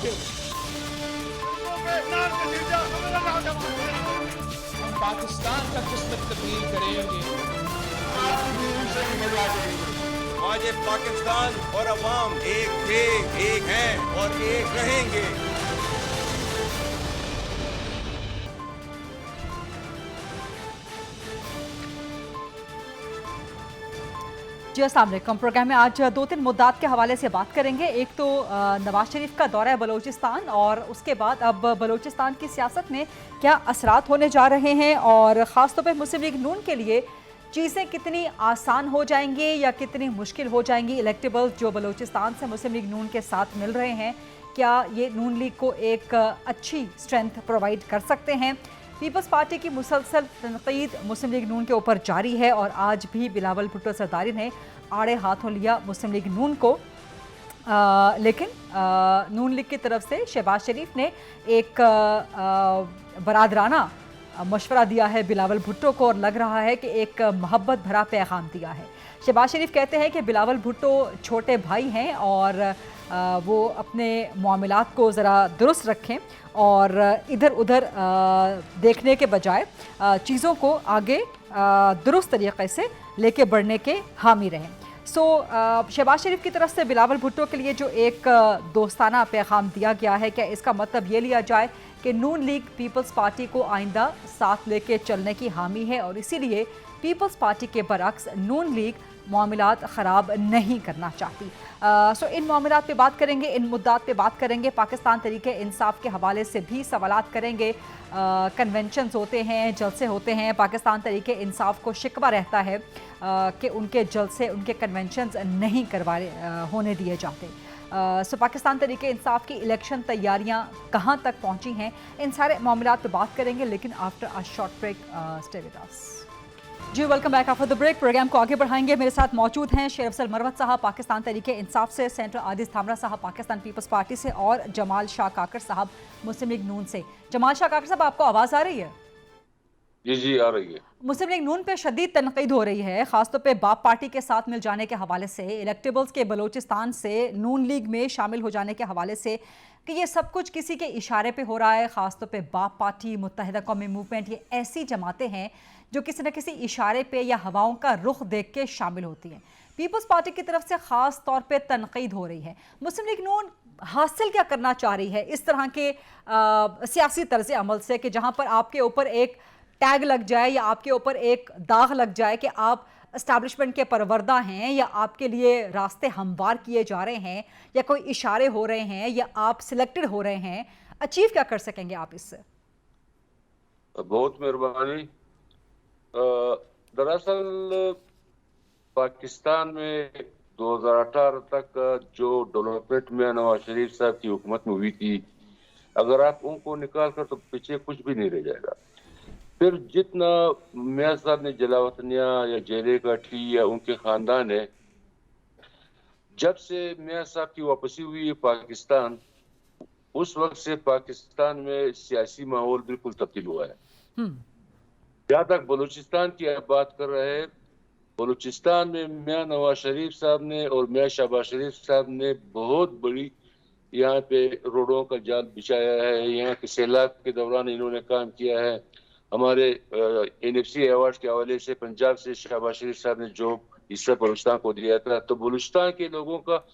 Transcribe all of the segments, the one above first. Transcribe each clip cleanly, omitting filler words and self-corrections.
हम पाकिस्तान का किस्मत तब्दील करेंगे। आज ये पाकिस्तान और अवाम एक थे, एक हैं और एक रहेंगे। जी अस्सलाम वालेकुम। प्रोग्राम में आज दो तीन मुद्दात के हवाले से बात करेंगे। एक तो नवाज शरीफ का दौरा है बलूचिस्तान, और उसके बाद अब बलूचिस्तान की सियासत में क्या असरात होने जा रहे हैं, और ख़ास तौर पर मुस्लिम लीग नून के लिए चीज़ें कितनी आसान हो जाएंगी या कितनी मुश्किल हो जाएंगी। इलेक्टेबल्स जो बलूचिस्तान से मुस्लिम लीग नून के साथ मिल रहे हैं, क्या ये नून लीग को एक अच्छी स्ट्रेंथ प्रोवाइड कर सकते हैं। पीपल्स पार्टी की मुसलसल तनकीद मुस्लिम लीग नून के ऊपर जारी है, और आज भी बिलावल भुट्टो सरदारी ने आड़े हाथों लिया मुस्लिम लीग नून को। लेकिन नून लीग की तरफ से शहबाज शरीफ ने एक बरादराना मशवरा दिया है बिलावल भुट्टो को, और लग रहा है कि एक मोहब्बत भरा पैगाम दिया है। शहबाज शरीफ कहते हैं कि बिलावल भुट्टो छोटे भाई हैं, और वो अपने मामलात को ज़रा दुरुस्त रखें और इधर उधर देखने के बजाय चीज़ों को आगे दुरुस्त तरीक़े से लेके बढ़ने के हामी रहें। शहबाज शरीफ की तरफ से बिलावल भुट्टो के लिए जो एक दोस्ताना पैगाम दिया गया है, क्या इसका मतलब ये लिया जाए कि नून लीग पीपल्स पार्टी को आइंदा साथ लेके चलने की हामी है, और इसीलिए पीपल्स पार्टी के बरक्स नून लीग मामलात ख़राब नहीं करना चाहती। इन मामलात पे बात करेंगे, इन मुद्दात पे बात करेंगे। पाकिस्तान तरीके इंसाफ के हवाले से भी सवालात करेंगे। कन्वेंशंस होते हैं, जलसे होते हैं, पाकिस्तान तरीके इंसाफ को शिकवा रहता है कि उनके जलसे, उनके कन्वेंशंस नहीं होने दिए जाते। पाकिस्तान तरीके इंसाफ की इलेक्शन तैयारियां कहां तक पहुंची हैं, इन सारे मामलात पे बात करेंगे, लेकिन after a short break. Stay with us. जी welcome back after the break. Programme को आगे बढ़ाएंगे। मेरे साथ मौजूद हैं शेर अफजल मरवत साहब पाकिस्तान तरीके इंसाफ से, सेंटर आदिस थामरा साहब पाकिस्तान पीपल्स पार्टी से, और जमाल शाह काकर साहब मुस्लिम लीग नून से। जमाल शाह काकर साहब, आपको आवाज़ आ रही है? जी आ रही है। मुस्लिम लीग नून पे शदीद तनकीद हो रही है, खासतौर पे बाप पार्टी के साथ मिल जाने के हवाले से, इलेक्टेबल्स के बलूचिस्तान से नून लीग में शामिल हो जाने के हवाले से, कि ये सब कुछ किसी के इशारे पे हो रहा है। खासतौर पे बाप पार्टी, मुत्तहिदा कौमी मूवमेंट, ये ऐसी जमातें हैं जो किसी न किसी इशारे पे या हवाओं का रुख देख के शामिल होती हैं। पीपल्स पार्टी की तरफ से ख़ास तौर पे तनकीद हो रही है। मुस्लिम लीग नून हासिल क्या करना चाह रही है इस तरह के सियासी तर्ज अमल से, कि जहाँ पर आपके ऊपर एक टैग लग जाए या आपके ऊपर एक दाग लग जाए कि आप एस्टैब्लिशमेंट के परवरदा हैं, या आपके लिए रास्ते हमवार किए जा रहे हैं, या कोई इशारे हो रहे हैं, या आप सिलेक्टेड हो रहे हैं। अचीव क्या कर सकेंगे आप इससे? बहुत मेहरबानी। दरअसल पाकिस्तान में 2018 तक जो डेवलपमेंट में नवाज शरीफ साहब की हुकूमत में हुई थी, अगर आप उनको निकाल कर तो पीछे कुछ भी नहीं रह जाएगा। फिर जितना मियां साहब ने जलावतनिया या जेले काटी या उनके खानदान है, जब से मियां साहब की वापसी हुई है पाकिस्तान, उस वक्त से पाकिस्तान में सियासी माहौल बिल्कुल तब्दील हुआ है। जहाँ तक बलूचिस्तान की आप बात कर रहे हैं, बलूचिस्तान में मियां नवाज शरीफ साहब ने और मियां शहबाज शरीफ साहब ने बहुत बड़ी यहाँ पे रोडों का जाल बिछाया है। यहाँ के सैलाब के दौरान इन्होंने काम किया है। हमारे NFC अवार्ड के हवाले से पंजाब से शहबाज शरीफ साहब ने जो हिस्सा बलूचिस्तान को दिया था, तो बलूचिस्तान के लोगों का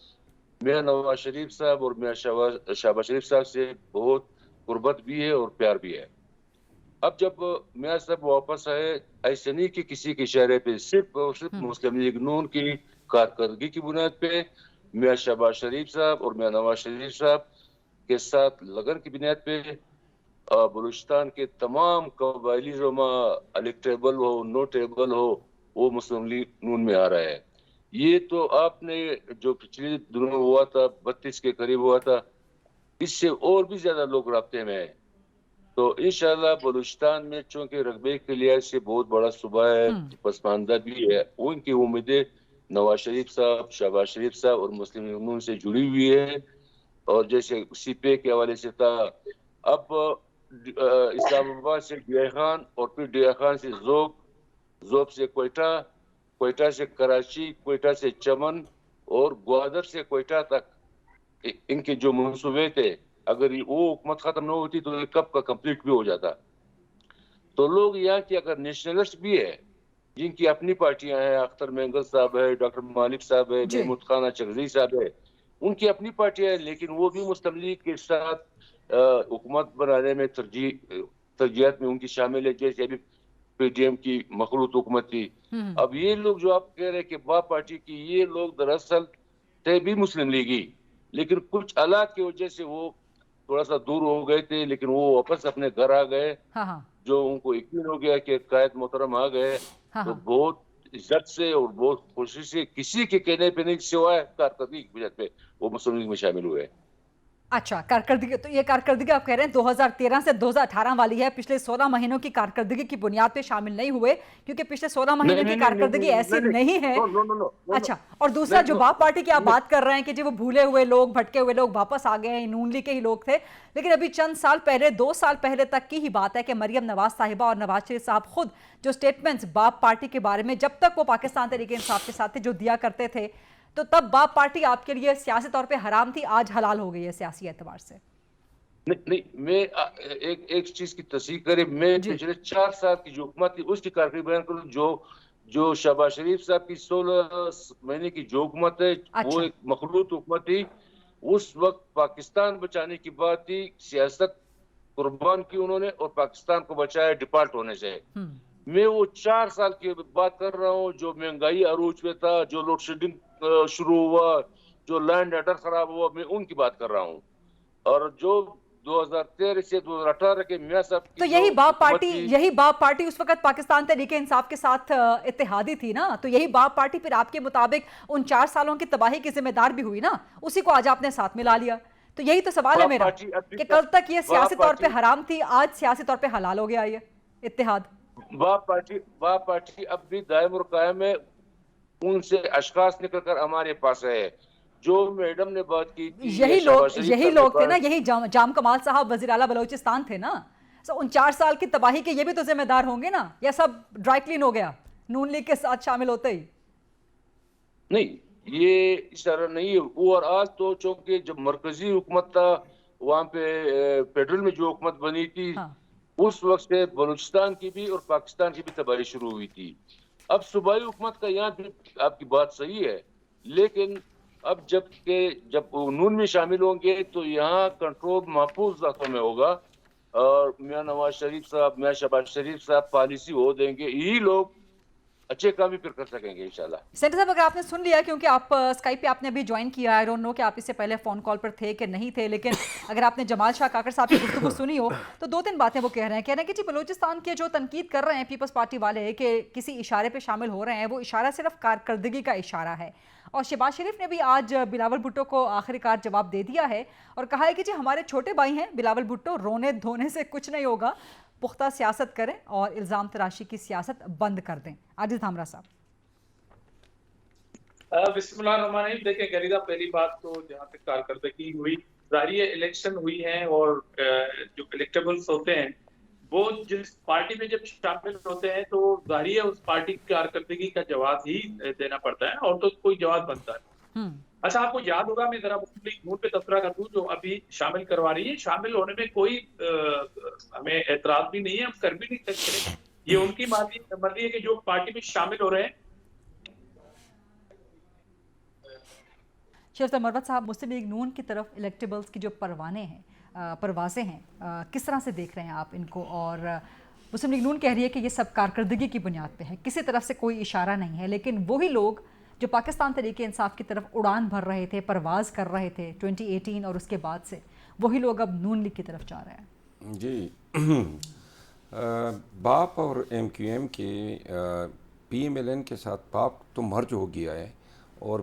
मियां नवाज शरीफ साहब और मियां शहबाज शरीफ साहब से बहुत कुर्बत भी है और प्यार भी है। अब जब मियां साहब वापस आए, ऐसे नहीं कि किसी के इशारे पे, सिर्फ और सिर्फ मुस्लिम लीग नून की कारकर्दगी की बुनियाद पे मियां शहबाज शरीफ साहब और मियां नवाज शरीफ साहब के साथ लगन की बुनियाद पे बलूचिस्तान के तमाम कबायली रमा इलेक्टेबल हो, नोटेबल हो, वो मुस्लिम लीग नून में आ रहा है। ये तो आपने जो पिछले दिनों हुआ था, 32 के करीब हुआ था, इससे और भी ज्यादा लोग राब्ते में है। तो इंशाल्लाह बलूचिस्तान में चूंकि रकबे के लिहाज से बहुत बड़ा सूबा है, पसमानदा भी है, उनकी उम्मीदें नवाज शरीफ साहब, शहबाज शरीफ साहब और मुस्लिम लीग नून से जुड़ी हुई है। और जैसे CPA के हवाले से था, अब इस्लामाबाद से डिया खान और फिर डिया खान से जोब, जोब से कोयटा, कोयटा से कराची, कोयटा से चमन और ग्वादर से कोयटा तक इनके जो मंसूबे थे, اگر وہ حکومت ختم نہ ہوتی تو یہ کب کا کمپلیٹ بھی ہو جاتا. تو لوگ یہاں کی اگر نیشنلسٹ بھی ہے جن کی اپنی پارٹیاں ہیں, اختر مینگل صاحب ہے, ڈاکٹر مالک صاحب ہے, محمود خانہ چغزی صاحب ہے, ان کی اپنی پارٹیاں ہیں, لیکن وہ بھی مسلم لیگ کے ساتھ حکومت بنانے میں ترجیحات میں ان کی شامل ہے, جیسے ابھی پی ڈی ایم کی مخلوط حکومت تھی. اب یہ لوگ جو آپ کہہ رہے ہیں کہ باپ پارٹی کی, یہ لوگ دراصل تھے بھی مسلم لیگی, لیکن کچھ حالات کی وجہ سے وہ تھوڑا سا دور ہو گئے تھے, لیکن وہ واپس اپنے گھر آ گئے. جو ان کو یقین ہو گیا کہ قائد محترم آ گئے تو بہت عزت سے اور بہت خوشی سے, کسی کے کہنے پہ نہیں سوائے کارکردگی کی وجہ پہ وہ مسلم لیگ میں شامل ہوئے. اچھا, کارکردگی, تو یہ کارکردگی آپ کہہ رہے ہیں 2013 سے 2018 والی ہے, پچھلے 16 مہینوں کی کارکردگی کی بنیاد پہ شامل نہیں ہوئے, کیونکہ پچھلے 16 مہینوں کی کارکردگی ایسی نہیں ہے. اچھا, اور دوسرا جو باپ پارٹی کی آپ بات کر رہے ہیں کہ جی وہ بھولے ہوئے لوگ, بھٹکے ہوئے لوگ واپس آ گئے ہیں, نون لیگ کے ہی لوگ تھے, لیکن ابھی چند سال پہلے, 2 سال پہلے تک کی ہی بات ہے کہ مریم نواز صاحبہ اور نواز شریف صاحب خود جو سٹیٹمنٹس باپ پارٹی کے بارے میں جب تک وہ پاکستان تحریک انصاف کے ساتھ جو دیا کرتے تھے, تو تب باپ پارٹی آپ کے لیے سیاسی طور پہ حرام تھی, آج حلال ہو گئی ہے سیاسی اعتبار سے. نہیں, میں ایک چیز کی تصحیح کرے, میں پچھلے 4 سال کی جو حکومت تھی اس کی کارکردگی بیان کروں. جو شہباز شریف صاحب کی 16 مہینے کی جو حکومت ہے وہ ایک مخلوط حکومت تھی. اس وقت پاکستان بچانے کی بات تھی, سیاست قربان کی انہوں نے اور پاکستان کو بچایا ڈیفالٹ ہونے سے. میں وہ 4 سال کی بات کر رہا ہوں, جو مہنگائی عروج پہ تھا, جو لوڈ شیڈنگ شروع ہوا, جو لینڈ آرڈر خراب ہوا, میں ان کی بات کر رہا ہوں. اور جو 2013 سے 2018 کے میاں صاحب کی, تو یہی باپ پارٹی اس وقت پاکستان تحریک انصاف کے ساتھ اتحادی تھی نا, تو یہی باپ پارٹی پھر آپ کے مطابق ان 4 سالوں کی تباہی کی ذمہ دار بھی ہوئی نا, اسی کو آج آپ نے ساتھ ملا لیا. تو یہی تو سوال ہے میرا کہ کل تک یہ سیاسی طور پہ حرام تھی, آج سیاسی طور پہ حلال ہو گیا یہ اتحاد. باپ پارٹی اب بھی دائم اور قائم ہے, ان سے اشخاص نکل کر ہمارے پاس ہے. جو میڈم نے بات کی یہی لوگ تھے نا, یہی جام کمال صاحب وزیر اعلیٰ بلوچستان تھے نا, ان 4 سال کی تباہی کے یہ بھی تو ذمہ دار ہوں گے نا, یا سب ڈرائی کلین ہو گیا نون لیگ کے ساتھ شامل ہوتے ہی؟ نہیں, یہ اس طرح نہیں ہے. اور آج تو چونکہ جب مرکزی حکومت تھا وہاں پہ فیڈرل میں جو حکومت بنی تھی, اس وقت سے بلوچستان کی بھی اور پاکستان کی بھی تباہی شروع ہوئی تھی. اب صوبائی حکومت کا یہاں بھی آپ کی بات صحیح ہے, لیکن اب جب نون میں شامل ہوں گے تو یہاں کنٹرول محفوظ ہاتھوں میں ہوگا, اور میاں نواز شریف صاحب, میاں شہباز شریف صاحب پالیسی ہو دیں گے, یہی لوگ اچھے کام بھی پھر کر سکیں گے انشاءاللہ. سینٹر صاحب, اگر آپ نے سن لیا, کیونکہ آپ اسکائپ پہ آپ نے ابھی جوائن کیا, آئی ڈونٹ نو کہ آپ اس سے پہلے فون کال پر تھے کہ نہیں تھے, لیکن اگر آپ نے جمال شاہ کاکڑ صاحب کی گفتگو سنی ہو تو 2-3 باتیں وہ کہہ رہے ہیں کہ جی بلوچستان کے جو تنقید کر رہے ہیں پیپلز پارٹی والے کہ کسی اشارے پہ شامل ہو رہے ہیں, وہ اشارہ صرف کارکردگی کا اشارہ ہے. اور شہباز شریف نے بھی آج بلاول بھٹو کو آخری کار جواب دے دیا ہے اور کہا ہے کہ جی ہمارے چھوٹے بھائی ہیں بلاول بھٹو, رونے دھونے سے کچھ نہیں ہوگا, پختہ سیاست کریں اور الزام تراشی کی سیاست بند کر دیں. عاجز دھامرا صاحب. بسم اللہ الرحمن الرحیم. دیکھیں غریدہ, پہلی بات تو جہاں تک کارکردگی ہوئی, ظاہری الیکشن ہوئی ہیں اور جو الیکٹیبلز ہوتے ہیں وہ جس پارٹی میں جب شامل ہوتے ہیں تو ظاہری ہے اس پارٹی کی کارکردگی کا جواز ہی دینا پڑتا ہے, اور تو کوئی جواز بنتا ہے. اچھا, آپ کو یاد ہوگا, میں ذرا مسلم لیگ نون پہ تبصرہ کر دوں, جو ابھی شامل کروا رہی ہے, شامل ہونے میں کوئی ہمیں اعتراض بھی نہیں ہے, ہم کر بھی نہیں سکتے. یہ ان کی مرضی ہے کہ جو پارٹی میں شامل ہو رہے ہیں. شیخ مروت صاحب, مسلم لیگ نون کی طرف الیکٹیبلز کی جو پروازیں ہیں, کس طرح سے دیکھ رہے ہیں آپ ان کو؟ اور مسلم لیگ نون کہہ رہی ہے کہ یہ سب کارکردگی کی بنیاد پہ ہے, کسی طرف سے کوئی اشارہ نہیں ہے, لیکن وہی لوگ جو پاکستان تحریک انصاف کی طرف اڑان بھر رہے تھے, پرواز کر رہے تھے 2018 اور اس کے بعد سے, وہی لوگ اب نون لیگ کی طرف جا رہے ہیں. جی, باپ اور ایم کیو ایم کے پی ایم ایل این کے ساتھ باپ تو مرج ہو گیا ہے, اور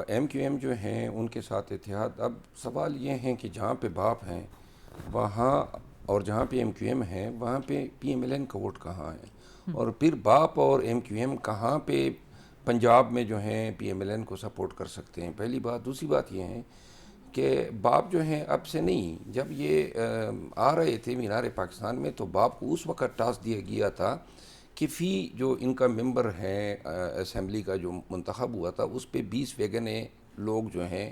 ایم کیو ایم جو ہیں ان کے ساتھ اتحاد. اب سوال یہ ہیں کہ جہاں پہ باپ ہیں وہاں اور جہاں پہ ایم کیو ایم ہے وہاں پہ پی ایم ایل این کا ووٹ کہاں ہے, اور پھر باپ اور ایم کیو ایم کہاں پہ پنجاب میں جو ہیں پی ایم ایل این کو سپورٹ کر سکتے ہیں, پہلی بات. دوسری بات یہ ہے کہ باپ جو ہیں اب سے نہیں, جب یہ آ رہے تھے مینار پاکستان میں تو باپ کو اس وقت ٹاسک دیا گیا تھا کہ فی جو ان کا ممبر ہے اسمبلی کا جو منتخب ہوا تھا اس پہ 20 ویگن لوگ جو ہیں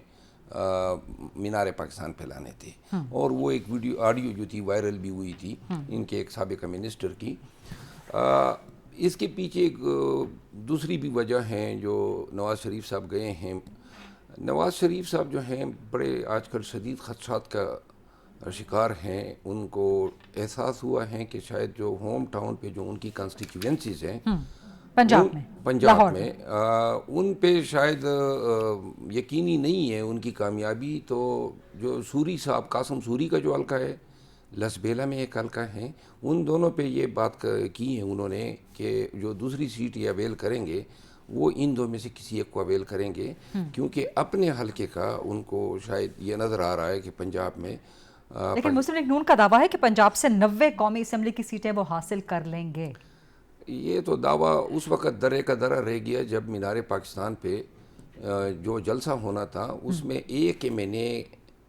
मीनार पाकिस्तान फैलाने थे। और वो एक वीडियो ऑडियो जो थी वायरल भी हुई थी इनके एक साबिका मिनिस्टर की। इसके पीछे एक दूसरी भी वजह हैं जो नवाज़ शरीफ साहब गए हैं। नवाज़ शरीफ साहब जो हैं बड़े आजकल शदीद खदशात का शिकार हैं। उनको एहसास हुआ है कि शायद जो होम टाउन पे जो उनकी कॉन्स्टिट्यूएंसीज हैं पंजाब में उन पे शायद यकीनी नहीं है उनकी कामयाबी। तो जो सूरी साहब कासम सूरी का जो हल्का है, लसबेला में एक हल्का है, उन दोनों पे ये बात की है उन्होंने कि जो दूसरी सीट ये अवेल करेंगे वो इन दो में से किसी एक को अवेल करेंगे, क्योंकि अपने हल्के का उनको शायद ये नज़र आ रहा है कि पंजाब में लेकिन मुस्लिम लीग नून का दावा है कि पंजाब से 90 कौमी असम्बली की सीटें वो हासिल कर लेंगे। ये तो दावा उस वक़्त दरे का दरा रह गया जब मीनार पाकिस्तान पे जो जलसा होना था उसमें एक एमएनए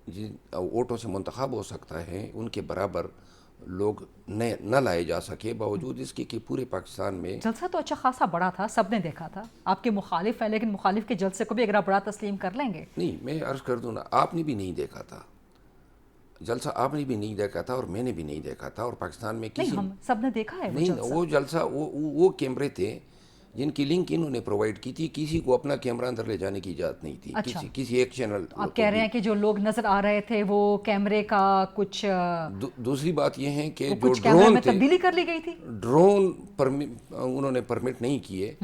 जिन वोटों से मुंतखब हो सकता है उनके बराबर लोग न लाए जा सके, बावजूद इसके कि पूरे पाकिस्तान में जलसा तो अच्छा खासा बड़ा था, सबने देखा था। आपके मुखालिफ है लेकिन मुखालिफ के जलसे को भी अगर आप बड़ा तस्लीम कर लेंगे। नहीं, मैं अर्ज़ कर दूँ ना, आपने भी नहीं देखा था जलसा, आपने भी नहीं देखा था और मैंने भी नहीं देखा था, और पाकिस्तान में किसी नहीं, हम सबने देखा है नहीं। वो जलसा वो कैमरे थे जिनकी लिंक इन्होंने प्रोवाइड की थी, किसी को अपना कैमरा अंदर ले जाने की इजाज़त नहीं थी। अच्छा। किसी एक चैनल। आप कह रहे हैं कि जो लोग नजर आ रहे थे वो कैमरे का कुछ दूसरी बात ये है कि जो ड्रोन में तब्दीली कर ली गई थी, ड्रोन उन्होंने परमिट नहीं किए।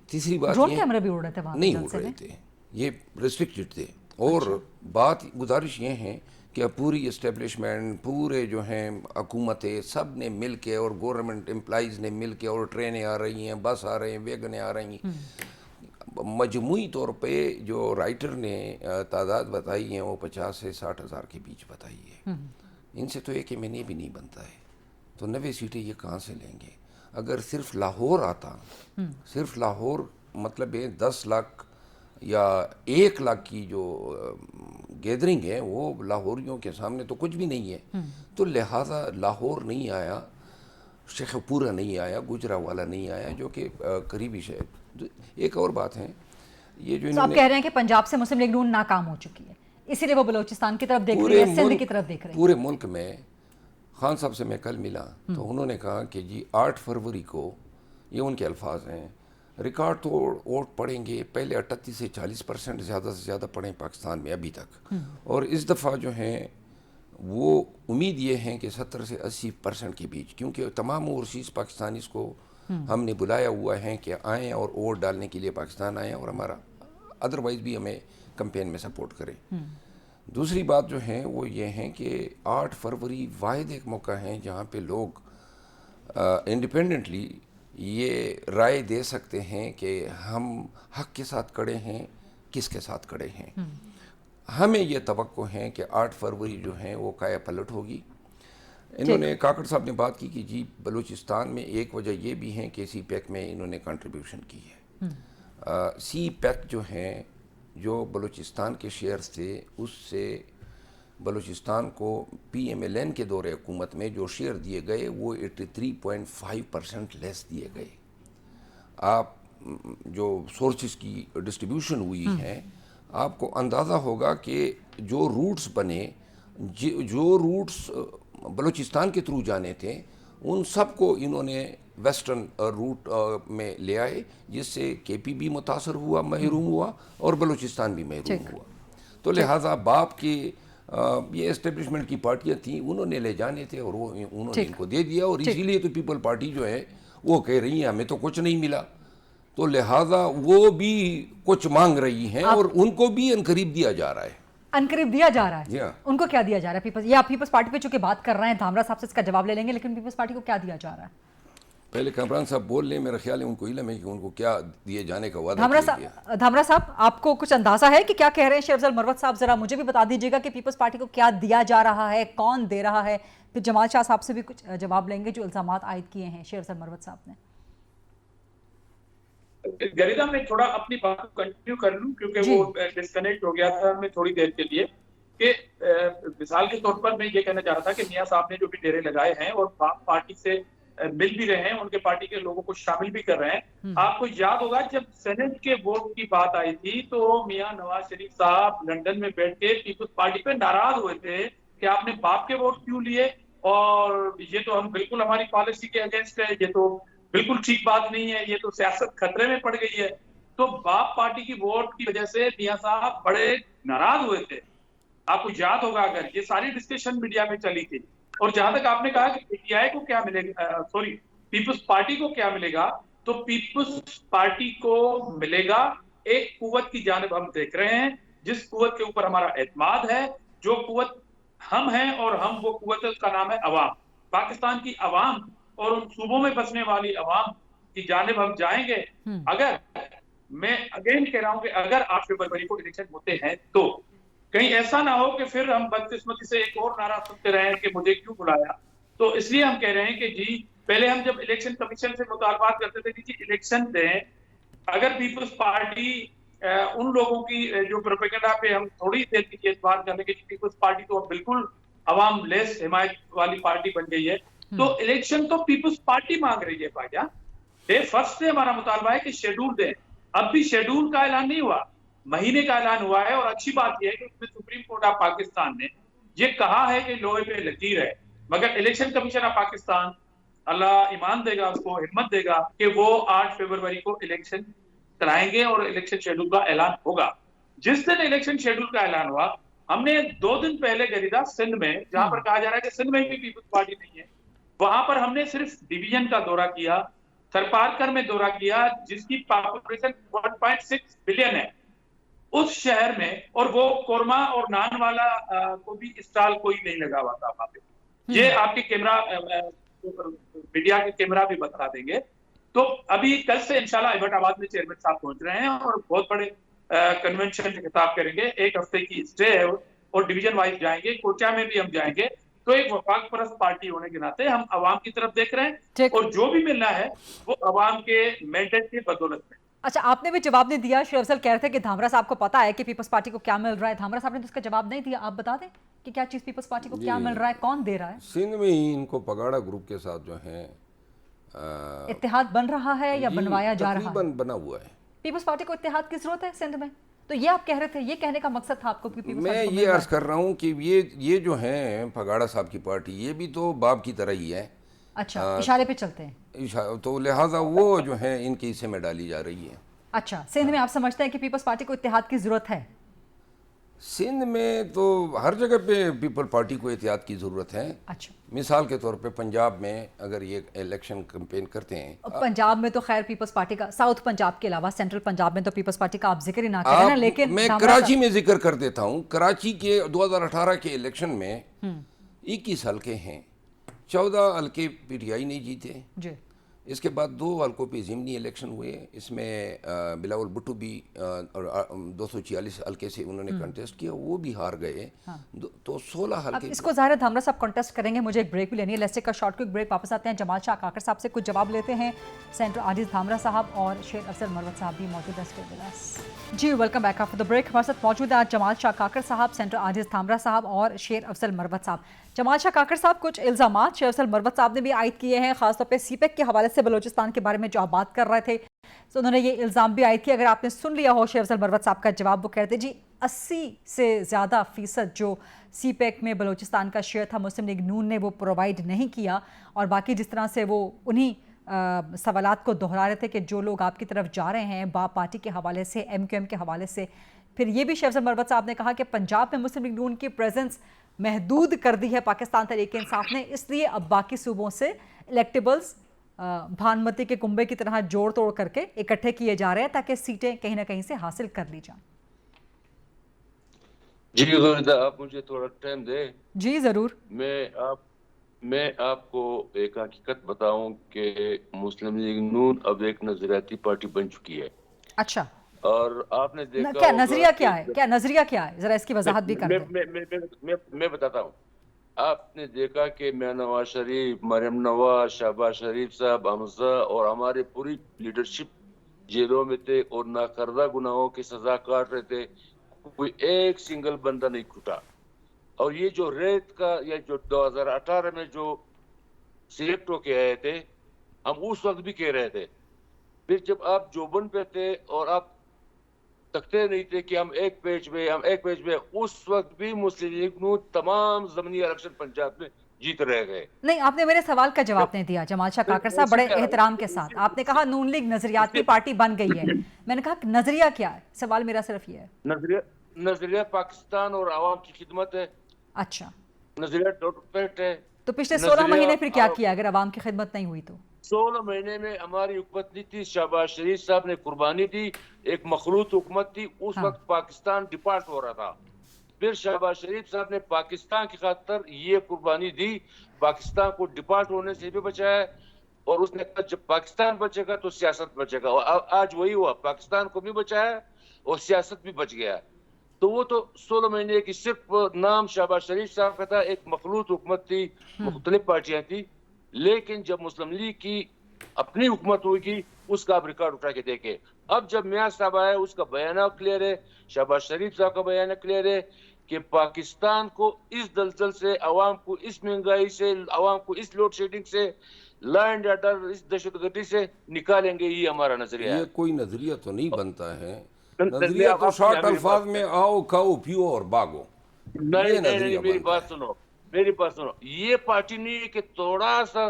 तीसरी बात ड्रोन कैमरे भी उड़ रहे थे वहाँ, नहीं उड़ रहे थे, ये रिस्ट्रिक्टेड थे। और बात गुजारिश ये है कि पूरी इस्टेब्लिशमेंट, पूरे जो हैं हुकूमतें, सब ने मिल के और गवर्नमेंट एम्प्लॉइज़ ने मिल के, और ट्रेनें आ रही हैं, बस आ रहे हैं, वैगनें आ रही हैं, मजमूई तौर पे जो राइटर ने तादाद बताई है वो 50 से 60 हज़ार के बीच बताई है। इनसे तो एक एमएनए भी नहीं बनता है, तो 90 सीटें ये कहाँ से लेंगे? अगर सिर्फ लाहौर आता, सिर्फ लाहौर मतलब है 10 लाख या 1 लाख की जो गैदरिंग है वो लाहौरियों के सामने तो कुछ भी नहीं है। तो लिहाजा लाहौर नहीं आया, शेखपुरा नहीं आया, गुजरावाला नहीं आया, जो कि करीबी शहर। एक और बात है, ये जो आप कह रहे हैं कि पंजाब से मुस्लिम लीग नून नाकाम हो चुकी है, इसीलिए वो बलूचिस्तान की तरफ देख रही है, सिंध की तरफ देख रही है। पूरे मुल्क में खान साहब से मैं कल मिला तो उन्होंने कहा कि जी 8 फरवरी को, ये उनके अल्फाज हैं, रिकॉर्ड तोड़ वोट पड़ेंगे। पहले 38 से 40% ज़्यादा से ज़्यादा पड़े पाकिस्तान में अभी तक, और इस दफ़ा जो हैं वो उम्मीद ये है कि 70 से 80% के बीच, क्योंकि तमाम ओवरसीज़ पाकिस्तानीज़ को हमने बुलाया हुआ है कि आएँ और वोट डालने के लिए पाकिस्तान आएँ और हमारा अदरवाइज़ भी हमें कैंपेन में सपोर्ट करें। दूसरी बात जो है वो ये है कि 8 फरवरी वाहिद एक मौका है जहाँ पे लोग इंडिपेंडेंटली ये राय दे सकते हैं कि हम हक के साथ खड़े हैं, किसके साथ खड़े हैं। हमें ये तवक्को है कि 8 फरवरी जो है वो काया पलट होगी। इन्होंने काकड़ साहब ने बात की कि जी बलूचिस्तान में एक वजह ये भी है कि सी पैक में इन्होंने कंट्रीब्यूशन की है। सी पैक जो है, जो बलूचिस्तान के शेयर्स थे, उससे बलूचिस्तान को PMLN के दौरे हुकूमत में जो शेयर दिए गए वो 83.5% लेस दिए गए। आप जो सोर्सेस की डिस्ट्रीब्यूशन हुई है, आपको अंदाज़ा होगा कि जो रूट्स बने, जो रूट्स बलूचिस्तान के थ्रू जाने थे, उन सब को इन्होंने वेस्टर्न रूट में ले आए, जिससे KP भी मुतासर हुआ, महरूम हुआ, और बलूचिस्तान भी महरूम हुआ। तो लिहाजा बाप की ये एस्टेब्लिशमेंट की पार्टियां थी, उन्होंने ले जाने थे और वो उन्होंने इनको दे दिया, और इसीलिए तो पीपल पार्टी जो है वो कह रही है हमें तो कुछ नहीं मिला, तो लिहाजा वो भी कुछ मांग रही हैं और उनको भी अनकरीब दिया जा रहा है। अनकरीब दिया जा रहा है, उनको क्या दिया जा रहा है? पीपल्स, या पीपल्स पार्टी पे चूंकि बात कर रहे हैं, धामरा साहब से इसका जवाब ले लेंगे, लेकिन पीपल्स पार्टी को क्या दिया जा रहा है? पहले कामरान साहब बोल लें, मेरा ख्याल है उनको इल्म है कि उनको क्या दिए जाने का वादा किया गया। धामरा साहब, आपको कुछ अंदाजा है कि क्या कह रहे हैं शेर अफजल मरवत साहब? जरा मुझे भी बता दीजिएगा कि पीपल्स पार्टी को क्या दिया जा रहा है, कौन दे रहा है। फिर जमाल शाह साहब से भी कुछ जवाब लेंगे जो इल्जामात आयद किए हैं शेर अफजल मरवत साहब ने। गरिदा में थोड़ा अपनी बात को कंटिन्यू कर लूं, क्योंकि वो डिस्कनेक्ट हो गया था हमें थोड़ी देर के लिए, कि मिसाल के तौर पर मैं ये कहना चाह रहा था कि मियां साहब ने जो भी डेरे लगाए हैं और पार्टी से مل بھی رہے ہیں, ان کے پارٹی کے لوگوں کو شامل بھی کر رہے ہیں. آپ کو یاد ہوگا جب سینٹ کے ووٹ کی بات آئی تھی تو میاں نواز شریف صاحب لندن میں بیٹھ کے پیپلز پارٹی پہ ناراض ہوئے تھے کہ آپ نے باپ کے ووٹ کیوں لیے, اور یہ تو ہم بالکل ہماری پالیسی کے اگینسٹ ہے, یہ تو بالکل ٹھیک بات نہیں ہے, یہ تو سیاست خطرے میں پڑ گئی ہے. تو باپ پارٹی کی ووٹ کی وجہ سے میاں صاحب بڑے ناراض ہوئے تھے. آپ کو یاد ہوگا اگر یہ ساری ڈسکشن میڈیا میں چلی تھی. اور جہاں تک آپ نے کہا کہ پی ٹی آئی کو کیا ملے گا, سوری پیپلز پارٹی کو کیا ملے گا, تو پیپلز پارٹی کو ملے گا ایک قوت کی جانب ہم دیکھ رہے ہیں جس قوت کے اوپر ہمارا اعتماد ہے, جو قوت ہم ہیں, اور ہم وہ قوت ہے اس کا نام ہے عوام. پاکستان کی عوام اور ان صوبوں میں بسنے والی عوام کی جانب ہم جائیں گے. اگر میں اگین کہہ رہا ہوں کہ اگر 8 فروری کو الیکشن ہوتے ہیں تو کہیں ایسا نہ ہو کہ پھر ہم بدقسمتی سے ایک اور نعرہ سنتے رہیں کہ مجھے کیوں بلایا. تو اس لیے ہم کہہ رہے ہیں کہ جی پہلے ہم جب الیکشن کمیشن سے مطالبات کرتے تھے کہ جی الیکشن دیں, اگر پیپلز پارٹی ان لوگوں کی جو پروپیگنڈا پہ ہم تھوڑی دیر کی اعتبار کر لیں کہ پیپلز پارٹی تو اب بالکل عوام لیس حمایت والی پارٹی بن گئی ہے, تو الیکشن تو پیپلز پارٹی مانگ رہی ہے بھائی جان. ڈے فرسٹ سے ہمارا مطالبہ ہے کہ شیڈول دیں. اب بھی شیڈول کا اعلان نہیں ہوا, مہینے کا اعلان ہوا ہے, اور اچھی بات یہ ہے کہ اس میں سپریم کورٹ آف پاکستان نے یہ کہا ہے کہ لوہے پہ لکیر ہے, مگر الیکشن کمیشن آف پاکستان اللہ ایمان دے گا, اس کو ہمت دے گا کہ وہ 8 فروری کو الیکشن کرائیں گے اور الیکشن شیڈول کا اعلان ہوگا. جس دن الیکشن شیڈول کا اعلان ہوا, ہم نے 2 دن پہلے گریدا سندھ میں, جہاں پر کہا جا رہا ہے کہ سندھ میں بھی پیپلز پارٹی نہیں ہے, وہاں پر ہم نے صرف ڈویژن کا دورہ کیا, تھرپارکر میں دورہ کیا جس کی پاپولیشن 1.6 بلین ہے اس شہر میں, اور وہ قورمہ اور نان والا کو بھی اسٹال کوئی نہیں لگا ہوا تھا وہاں پہ. یہ آپ کے کیمرہ میڈیا کے کیمرہ بھی بتا دیں گے. تو ابھی کل سے انشاءاللہ ایبٹ آباد میں چیئرمین صاحب پہنچ رہے ہیں اور بہت بڑے کنونشن سے خطاب کریں گے. 1 ہفتے کی اسٹے ہے اور ڈویژن وائز جائیں گے, کوچا میں بھی ہم جائیں گے. تو ایک وفاق پرست پارٹی ہونے کے ناطے ہم عوام کی طرف دیکھ رہے ہیں, اور جو بھی ملنا ہے وہ عوام کے مینڈیٹ کی بدولت میں. اچھا, آپ نے بھی جواب نہیں دیا. شیخ افضل کہہ رہے تھے کہ دھامرا صاحب کو پتا ہے کہ پیپلز پارٹی کو کیا مل رہا ہے. دھامرا صاحب نے تو اس کا جواب نہیں دیا. آپ بتا دیں کہ کیا چیز پیپلز پارٹی کو کیا مل رہا ہے, کون دے رہا ہے. سندھ میں ہی ان کو پگاڑا گروپ کے ساتھ جو ہے اتحاد بن رہا ہے یا بنوایا جا رہا ہے؟ تقریباً بنا ہوا ہے. پیپلز پارٹی کو اتحاد کی ضرورت ہے سندھ میں, تو یہ آپ کہہ رہے تھے, یہ کہنے کا مقصد تھا آپ کو کہ میں یہ عرض کر رہا ہوں کہ یہ جو ہیں پگاڑا صاحب کی پارٹی, یہ بھی تو باپ کی طرح ہی ہے. اچھا, اشارے پہ چلتے ہیں, تو لہٰذا وہ جو ہے ان کے حصے میں ڈالی جا رہی ہے. اچھا, سندھ میں آپ سمجھتے ہیں کہ پیپلز پارٹی کو اتحاد کی ضرورت ہے؟ سندھ میں تو ہر جگہ پہ پیپل پارٹی کو اتحاد کی ضرورت ہے. اچھا, مثال کے طور پہ پنجاب میں اگر یہ الیکشن کمپین کرتے ہیں, پنجاب میں تو خیر پیپلز پارٹی کا, ساؤتھ پنجاب کے علاوہ سینٹرل پنجاب میں تو پیپلز پارٹی کا آپ ذکر ہی نہ کریں نا. لیکن میں کراچی میں ذکر کر دیتا ہوں. کراچی کے 2018 کے الیکشن میں 21 حلقے ہیں, 14 حلقے پی ٹی آئی نہیں جیتے جی. اس کے بعد 2 حلقوں پہ ضمنی الیکشن ہوئے. اس میں بلاول بھٹو بھی 246 حلقے سے انہوں نے کنٹیسٹ کیا, وہ بھی ہار گئے. تو 16 حلقے. اس کو ظاہر دھامرا صاحب کنٹیسٹ کریں گے. مجھے ایک بریک بھی لینی ہے, let's take a short quick break. واپس آتے ہیں, جمال شاہ کاکڑ صاحب سے کچھ جواب لیتے ہیں. سینٹر عاجز دھامرا صاحب اور شیر افضل مروت صاحب بھی موجود ہیں. جی welcome back after the break. ہمارے ساتھ موجود ہیں آج جمال شاہ کاکڑ صاحب, سینٹر عاجز دھامرا صاحب اور شیر افضل مروت صاحب. جمال شاہ کاکڑ صاحب, کچھ الزامات شیر افضل مروت صاحب نے بھی عائد کیے ہیں, خاص طور پہ سی پیک کے حوالے سے بلوچستان کے بارے میں جو آپ بات کر رہے تھے, تو انہوں نے یہ الزام بھی عائد کیا. اگر آپ نے سن لیا ہو شیر افضل مروت صاحب کا جواب, وہ کہتے جی 80 سے زیادہ فیصد جو سی پیک میں بلوچستان کا شیئر تھا مسلم لیگ نون نے وہ پرووائڈ نہیں کیا, اور باقی جس طرح سے وہ انہی سوالات کو دہرا رہے تھے کہ جو لوگ آپ کی طرف جا رہے ہیں باپ پارٹی کے حوالے سے, ایم کیو ایم کے حوالے سے. پھر یہ بھی شیر افضل مروت صاحب نے کہا کہ پنجاب میں مسلم لیگ نون کی پریزنس محدود کر دی ہے پاکستان تحریک انصاف نے, اس لیے اب باقی صوبوں سے الیکٹیبلز بھانمتی کے کنبے کی طرح جوڑ توڑ کر کے اکٹھے کیے جا رہے ہیں تاکہ سیٹیں کہیں نہ کہیں سے حاصل کر لی جائیں. جی غریدہ, آپ مجھے تھوڑا ٹائم دیں. جی ضرور. میں آپ کو ایک حقیقت بتاؤں کہ مسلم لیگ نون اب ایک نظریاتی پارٹی بن چکی ہے. اچھا, اور آپ نے دیکھا کیا نظریہ کیا ہے, کیا نظریہ کیا ہے, ذرا اس کی وضاحت بھی کر دیں. میں بتاتا ہوں. آپ نے دیکھا کہ میں نواز شریف, مریم نواز, شہباز شریف صاحب, حمزہ اور ہماری پوری لیڈرشپ جیلوں میں تھے اور ناکردہ گناہوں کی سزا کاٹ رہے تھے. کوئی ایک سنگل بندہ نہیں کھٹا. اور یہ جو ریت کا یا جو 2018 میں جو सिलेक्ट होके आए थे, हम उस वक्त भी कह रहे थे। फिर जब आप जोबन पे थे और आप तकते नहीं थे कि हम एक पेज पे, उस वक्त भी मुस्लिम लीग को तमाम ज़मीनी इलेक्शन पंजाब में जीत रह गए। नहीं, आपने मेरे सवाल का जवाब नहीं दिया जमाल शाह काकर साहब, बड़े एहतराम के साथ। आपने कहा नून लीग नजरियाती पार्टी बन गई है। मैंने कहा नजरिया क्या है? सवाल मेरा सिर्फ ये है। नजरिया पाकिस्तान और आवाम की खिदमत है। अच्छा, नजरिया डेवलपमेंट है। तो पिछले 16 महीने फिर क्या किया अगर आवाम की खिदमत नहीं हुई तो? 16 महीने में हमारी हुकूमत नहीं थी, शहबाज शरीफ साहब ने कुर्बानी दी, एक मखलूत हुकूमत थी। उस वक्त पाकिस्तान डिपार्ट हो रहा था। फिर शहबाज शरीफ साहब ने पाकिस्तान की खातिर ये कुर्बानी दी, पाकिस्तान को डिपार्ट होने से भी बचाया, और उसने कहा जब पाकिस्तान बचेगा तो सियासत बचेगा, और आज वही हुआ, पाकिस्तान को भी बचाया और सियासत भी बच गया। तो वो तो 16 महीने की सिर्फ नाम शहबाज शरीफ साहब का था, एक मखलूत हुकूमत थी, मुख्तलिफ पार्टियां थी। लेकिन जब मुस्लिम लीग की अपनी हुकूमत हुई, उसका आप रिकॉर्ड उठा के देखे। अब जब मियां साहब आए, उसका बयान क्लियर है, शहबाज शरीफ साहब का बयान क्लियर है कि पाकिस्तान को इस दलदल से, आवाम को इस महंगाई से, आवाम को इस लोड शेडिंग से, लॉ एंड ऑर्डर, इस दहशतगर्दी से निकालेंगे। ये हमारा नजरिया है। ये कोई नजरिया तो नहीं बनता है। नजरिया तो शॉर्ट अल्फाज में आओ खाओ पियो और भागो। नहीं, मेरी बात सुनो। ये पार्टी नहीं है कि थोड़ा सा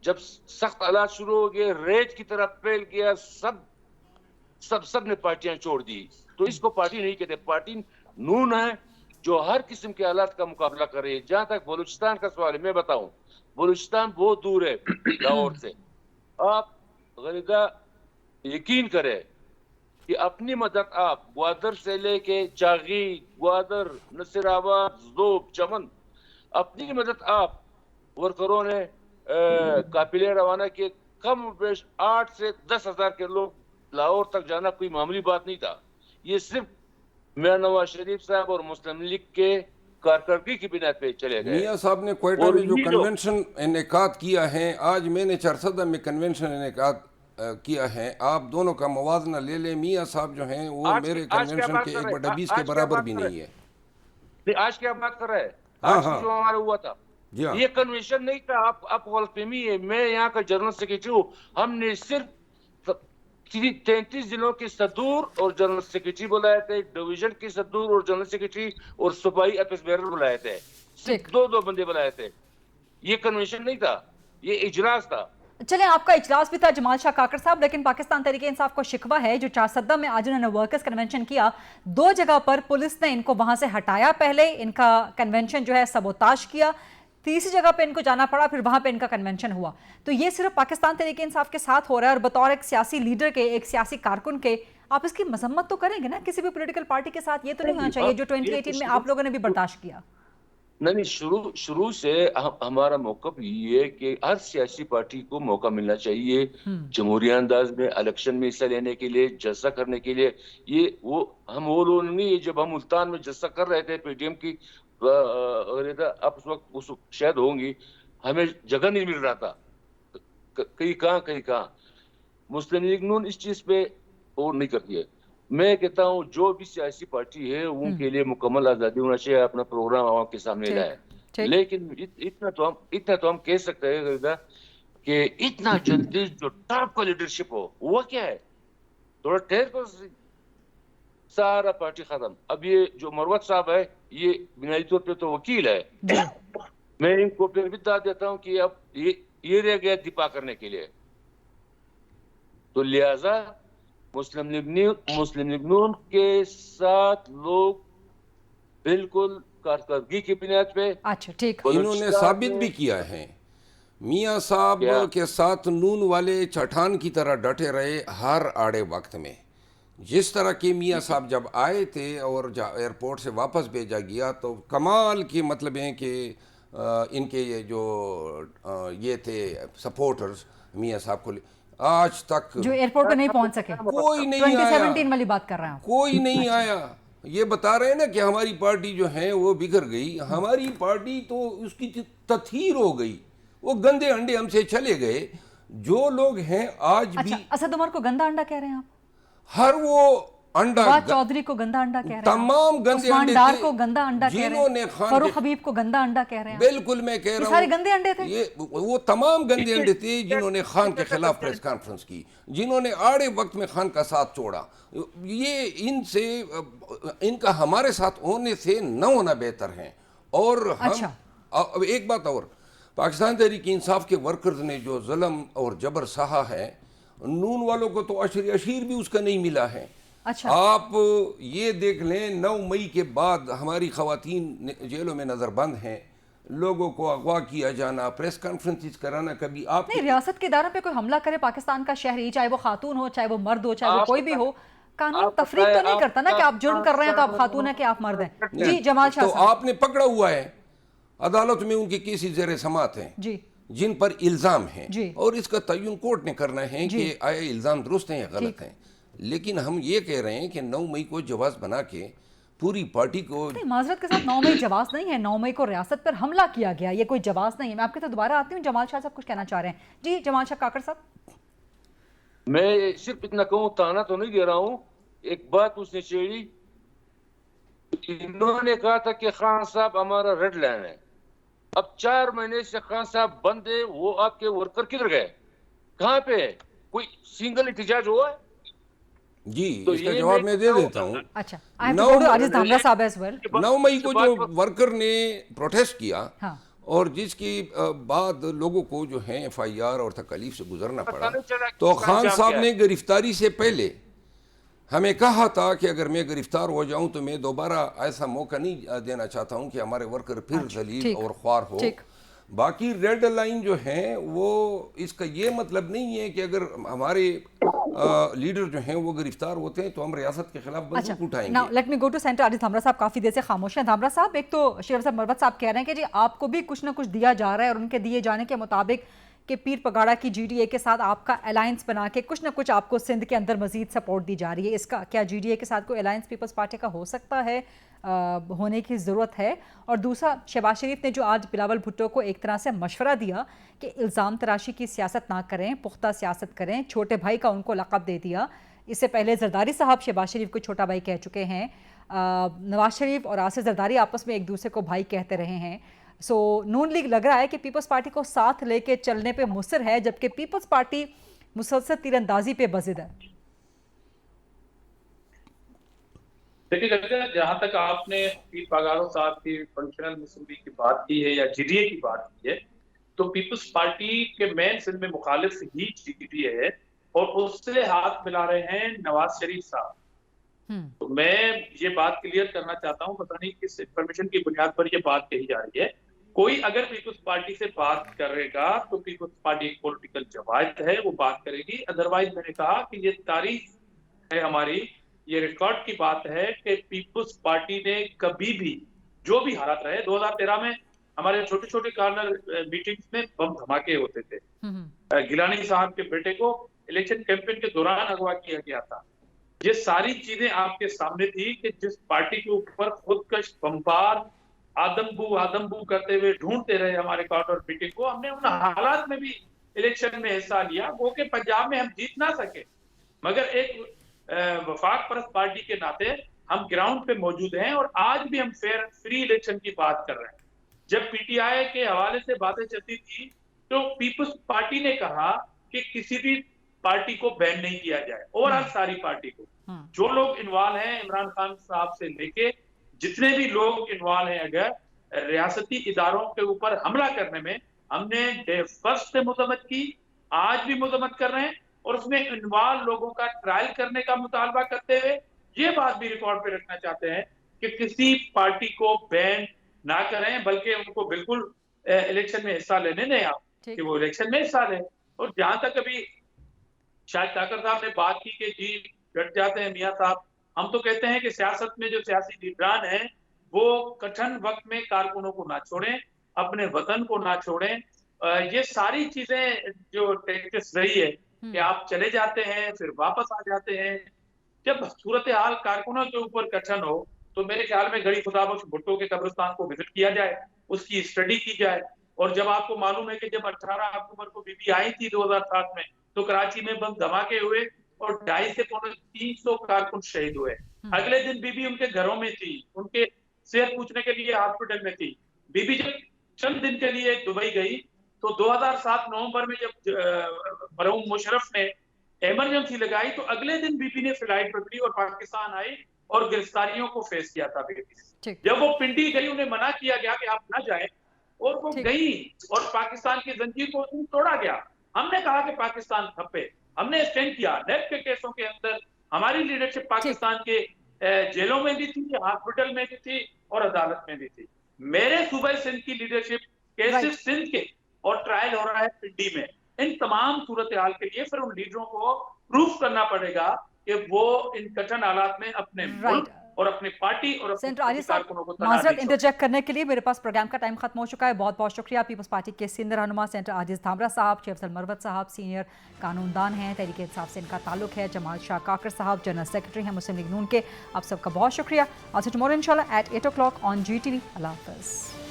जब सख्त हालात शुरू हो गए, रेत की तरह फैल गया, सब ने पार्टियां छोड़ दी। तो इसको पार्टी नहीं कहते। पार्टी नून है जो हर किस्म के हालात का मुकाबला कर रही है। जहां तक बलूचिस्तान का सवाल है, मैं बताऊं, बलूचिस्तान बहुत दूर है लाहौर से। आप गरीदा यकीन करें कि अपनी मदद आप ग्वादर से लेके चागी, ग्वादर, नसीराबाद, ज़ोब, चमन, अपनी मदद आप वर्करों ने काफिले रवाना किए। कम बेश 8 से 10 हजार के लोग लाहौर तक जाना कोई मामूली बात नहीं था। ये सिर्फ मियां नवाज शरीफ साहब और मुस्लिम लीग के कारकर्दगी की बिना पे चले गए। मियां साहब ने क्वेटा में जो कन्वेंशन इनेकाद किया है, आज मैंने चारसदा में कन्वेंशन इनेकाद किया है, आप दोनों का मुवाजना ले ले। मियां साहब जो हैं वो मेरे कन्वेंशन के 1/20 के बराबर भी नहीं है। आज क्या बात कर रहे हैं? हाँ, आज जो हमारा हुआ था, ये कन्वेंशन नहीं था। आप गलतफहमी है। मैं यहाँ का जनरल सेक्रेटरी हूँ। हमने सिर्फ 33 जिलों के सदूर और जनरल सेक्रेटरी बुलाए थे, डिवीजन के सदूर और जनरल सेक्रेटरी और सूबाई अफेयर्स बेरर बुलाए थे। सिर्फ दो बंदे बुलाए थे। ये कन्वेंशन नहीं था, ये इजलास था। चले, आपका इजलास भी था जमाल शाह काकर साहब, लेकिन पाकिस्तान तहरीक इंसाफ को शिकवा है जो चारसदा में आज उन्होंने वर्कर्स कन्वेंशन किया, 2 जगह पर पुलिस ने इनको वहां से हटाया। पहले इनका कन्वेंशन जो है सबोताज किया, तीसरी जगह पे इनको जाना पड़ा, फिर वहां पे इनका कन्वेंशन हुआ। तो ये सिर्फ पाकिस्तान तहरीक इंसाफ के साथ हो रहा है, और बतौर एक सियासी लीडर के, एक सियासी कारकुन के, आप इसकी मजम्मत तो करेंगे ना किसी भी पॉलिटिकल पार्टी के साथ? ये तो नहीं होना चाहिए जो 2018 में आप लोगों ने भी बर्दाश्त किया। नहीं, शुरू से हमारा मौक़िफ़ ये है कि हर सियासी पार्टी को मौका मिलना चाहिए जमहूरी अंदाज में इलेक्शन में हिस्सा लेने के लिए, जलसा करने के लिए। हम वो लोग नहीं है। जब हम मुल्तान में जलसा कर रहे थे पीटीएम की, आप उस वक्त शायद होंगी, हमें जगह नहीं मिल रहा था। कहीं कहाँ मुस्लिम लीग नून इस चीज पे और नहीं करती है। मैं कहता हूँ जो भी सियासी पार्टी है उनके लिए मुकम्मल आज़ादी होना चाहिए, अपना प्रोग्राम आवाम के सामने लाए। लेकिन इतना तो हम कह सकते हैं कि इतना जल्दी जो टॉप का लीडरशिप हो, वो क्या है? थोड़ा ठहर कर, सारा पार्टी खत्म। अब ये जो मरवत साहब है, ये बुनियादी तौर पे तो वकील है। मैं इनको फिर भी दाद देता हूँ कि अब ये रह गया दिफा करने के लिए। तो लिहाजा मुस्लिम लीग नून के साथ लोग बिल्कुल कारकर्दगी की बुनियाद पे, अच्छा ठीक, इन्होंने साबित भी किया है। मियां साहब के साथ नून वाले चट्टान की तरह डटे रहे हर आड़े वक्त में। जिस तरह के मियां साहब जब आए थे और एयरपोर्ट से वापस भेजा गया, तो कमाल की मतलब है कि इनके ये जो ये थे सपोर्टर्स मियां साहब को आज तक जो एयरपोर्ट पे नहीं पहुंच सके, कोई नहीं 2017 वाली बात कर रहा हूं, कोई नहीं आया। ये बता रहे हैं ना कि हमारी पार्टी जो है वो बिखर गई। हमारी पार्टी तो उसकी तथहीर हो गई, वो गंदे अंडे हमसे चले गए। जो लोग हैं आज भी असद उमर को गंदा अंडा कह रहे हैं आप? हर वो अंडा फवाद चौधरी को गंदा अंडा कह रहे हैं, तमाम गंदे उस्मान अंडे डार थे को गंदा अंडा कह रहे जिन्होंने हैं, खान फरूख के- हबीब को गंदा अंडा कह रहे हैं। बिल्कुल मैं कह ये रहा सारे हूँ गंदे अंडे थे। ये वो तमाम गंदे अंडे थे जिन्होंने खान के खिलाफ प्रेस कॉन्फ्रेंस की, जिन्होंने आड़े वक्त में खान का साथ छोड़ा। ये इनसे इनका हमारे साथ होने से न होना बेहतर है। और हम अच्छा। अब एक बात और, पाकिस्तान तहरीक इंसाफ के वर्कर्स ने जो जुल्म और जबर सहा है, नून वालों को तो अशीर भी उसका नहीं मिला है। अच्छा। आप ये देख लें 9 मई के बाद हमारी खवातीन जेलों में नज़रबंद हैं, लोगों को अगवा किया जाना, प्रेस कॉन्फ्रेंसेस कराना, कभी आप नहीं, रियासत के इदारों पे कोई हमला करे पाकिस्तान का शहरी, चाहे वो खातून हो, चाहे वो मर्द हो, चाहे वो कोई भी हो, कानून तफरीक तो नहीं करता ना कि आप जुर्म कर रहे हैं तो आप खातून है कि आप मर्द हैं। जी जमाल शाह तो साहब। आपने पकड़ा हुआ है, अदालत में उनके केसेस ज़ेर समात हैं जी जिन पर इल्ज़ाम है, जी। और इसका तयन कोर्ट ने करना है जी। कि आया इल्ज़ाम दुरुस्त हैं या गलत ठीक। हैं। लेकिन हम ये कह रहे हैं कि 9 मई को जवाब बना के पूरी पार्टी को नहीं, माजरत के साथ 9 मई जवाब नहीं है, 9 मई को रियासत पर हमला किया गया, ये कोई जवाब नहीं है। मैं आपके साथ दोबारा आती हूँ, जमाल शाह साहब कुछ कहना चाह रहे हैं। जी जमाल शाह काकड़ साहब। मैं सिर्फ इतना कहूँ, ताना तो नहीं दे रहा हूँ, एक बात उसने छेड़ी, इन्होंने कहा था कि खान साहब हमारा रेड लाइन है। अब 4 महीने से खान साहब बंद है, वो आपके वर्कर किधर गए, कहाँ पे है, कोई सिंगल एहतजाज हुआ है? जी तो इसका ये जवाब मैं मैं दे देता हूँ। अच्छा, I have now to go to my- Aariz Dhamra साहब एज वेल। 9 मई को जो वर्कर ने प्रोटेस्ट किया, हाँ। और जिसकी बाद लोगों को जो है FIR और तकलीफ से गुजरना पड़ा, नहीं चला कि तो इसका खान अंजाम साहब क्या ने गिरफ्तारी से पहले हमें कहा था कि अगर मैं गिरफ्तार हो जाऊं तो मैं दोबारा ऐसा मौका नहीं देना चाहता हूं कि हमारे वर्कर फिर जलील ठीक, और ख्वार हो। ठीक। बाकी रेड लाइन जो है वो, इसका ये मतलब नहीं है कि अगर हमारे लीडर जो हैं वो गिरफ्तार होते हैं तो हम रियासत के खिलाफ बंदूक अच्छा, उठाएंगे। Now let me go to centre. Aariz Dhamra साहब काफी देर से खामोश हैं। धामरा साहब, एक तो शेर साहब मरवत साहब कह रहे हैं कि जी आपको भी कुछ ना कुछ दिया जा रहा है, और उनके दिए जाने के मुताबिक कि पीर पगाड़ा की GDA के साथ आपका अलायंस बना के कुछ ना कुछ आपको सिंध के अंदर मजीद सपोर्ट दी जा रही है। इसका क्या GDA के साथ कोई अलायंस पीपल्स पार्टी का हो सकता है, होने की ज़रूरत है? और दूसरा, शहबाज शरीफ ने जो आज बिलावल भुट्टो को एक तरह से मशवरा दिया कि इल्ज़ाम तराशी की सियासत ना करें, पुख्ता सियासत करें, छोटे भाई का उनको लक़ब दे दिया। इससे पहले जरदारी साहब शहबाज शरीफ को छोटा भाई कह चुके हैं, नवाज शरीफ और आसिफ जरदारी आपस में एक दूसरे को भाई कहते रहे हैं। सो नून लीग लग रहा है कि पीपल्स पार्टी को साथ लेके चलने पे मुसर है, जबकि पीपल्स पार्टी मुसलसल तीरंदाजी पे बज़िद है। देखिए, जहां तक आपने पीर पगाड़ो साहब की फंक्शनल मुस्लिम लीग की बात की है या GDA की बात की है, तो पीपल्स पार्टी के मेन सिंध में मुखालिफ ही GDA है, और उससे हाथ मिला रहे हैं नवाज शरीफ साहब। तो मैं ये बात क्लियर करना चाहता हूँ, पता नहीं किस इंफॉर्मेशन की बुनियाद पर ये बात कही जा रही है। कोई अगर पीपल्स पार्टी से बात करेगा तो पीपल्स पार्टी एक पॉलिटिकल जमात है, वो बात करेगी। अदरवाइज मैंने कहा कि ये तारीख है हमारी, ये रिकॉर्ड की बात है कि पीपल्स पार्टी ने कभी भी जो भी हालात रहे, 2013 में हमारे छोटे छोटे कॉर्नर मीटिंग्स में बम धमाके होते थे। गिलानी साहब के बेटे को इलेक्शन कैंपेन के दौरान अगवा किया गया था। ये सारी चीजें आपके सामने थी कि जिस पार्टी के ऊपर खुदकश बमबार आदमबू करते हुए ढूंढते रहे हमारे कॉर्नर मीटिंग को, हमने उन हालात में भी इलेक्शन में हिस्सा लिया। वो कि पंजाब में हम जीत ना सके, मगर एक वफाक परस्त पार्टी के नाते हम ग्राउंड पे मौजूद हैं, और आज भी हम फेयर फ्री इलेक्शन की बात कर रहे हैं। जब PTI के हवाले से बातें चलती थी तो पीपल्स पार्टी ने कहा कि किसी भी पार्टी को बैन नहीं किया जाए, ओवरऑल सारी पार्टी को। जो लोग इन्वॉल्व हैं, इमरान खान साहब से लेके जितने भी लोग इन्वॉल्व हैं, अगर रियासती इदारों के ऊपर हमला करने में, हमने डे फर्स्ट से मजम्मत की, आज भी मजम्मत कर रहे हैं, और उसमें इन्वॉल्व लोगों का ट्रायल करने का मुतालबा करते हुए ये बात भी रिकॉर्ड पे रखना चाहते हैं कि किसी पार्टी को बैन ना करें, बल्कि उनको बिल्कुल इलेक्शन में हिस्सा लेने दें, आप कि वो इलेक्शन में हिस्सा लें। और जहां तक अभी शायद काकर साहब ने बात की कि जी डट जाते हैं मियां साहब, हम तो कहते हैं कि सियासत में जो सियासी लीडरान हैं वो कठिन वक्त में कारकुनों को ना छोड़ें, अपने वतन को ना छोड़ें। ये सारी चीजें जो टैक्टिक्स रही है कि आप चले जाते हैं फिर वापस आ जाते हैं, जब सूरत हाल कारकुनों के ऊपर कठिन हो तो मेरे ख्याल में गड़ी खुदाबख्श भुट्टो के कब्रिस्तान को विजिट किया जाए, उसकी स्टडी की जाए। और जब आपको मालूम है कि जब 18 अक्टूबर को बीबी आई थी 2007 में, तो कराची में बम धमाके हुए, اور 250 سے 300 کارکن شہید ہوئے. اگلے دن بیوی ان کے گھروں میں تھی, ان کے صحت پوچھنے کے لیے ہاسپٹل میں تھی. بیوی جب چند دن کے لیے دبئی گئی تو 2007 نومبر میں جب مرحوم مشرف نے ایمرجنسی لگائی تو اگلے دن بیوی نے فلائٹ پکڑی اور پاکستان آئی اور گرفتاریوں کو فیس کیا تھا بیوی. جب وہ پنڈی گئی انہیں منع کیا گیا کہ آپ نہ جائیں, اور وہ گئی اور پاکستان کی زنجیر کو توڑا گیا. ہم نے کہا کہ پاکستان تھپے, ہم نے اسٹینڈ کیا. نیب کے کیسوں کے اندر ہماری لیڈرشپ پاکستان کے جیلوں میں بھی تھی, ہاسپٹل میں بھی تھی اور عدالت میں بھی تھی. میرے صوبہ سندھ کی لیڈرشپ کیسز سندھ کے اور ٹرائل ہو رہا ہے پنڈی میں. ان تمام صورتحال کے لیے پھر ان لیڈروں کو پروف کرنا پڑے گا کہ وہ ان کٹھن حالات میں اپنے ملک اور اپنی پارٹی اور اپنے کارکنوں کو معذرت انٹرجیکٹ کرنے کے لیے, میرے پاس پروگرام کا ٹائم ختم ہو چکا ہے. بہت بہت شکریہ پیپلز پارٹی کے سینئر رہنما سینٹر عاجز دھامرا صاحب, شیخ افضل مروت صاحب سینئر قانون دان ہیں, تحریک انصاف سے ان کا تعلق ہے, جمال شاہ کاکڑ صاحب جنرل سیکرٹری ہیں مسلم لیگ نون کے. آپ سب کا بہت شکریہ. آج سے ٹمورو انشاءاللہ ایٹ 8 o'clock آن GTV. اللہ حافظ.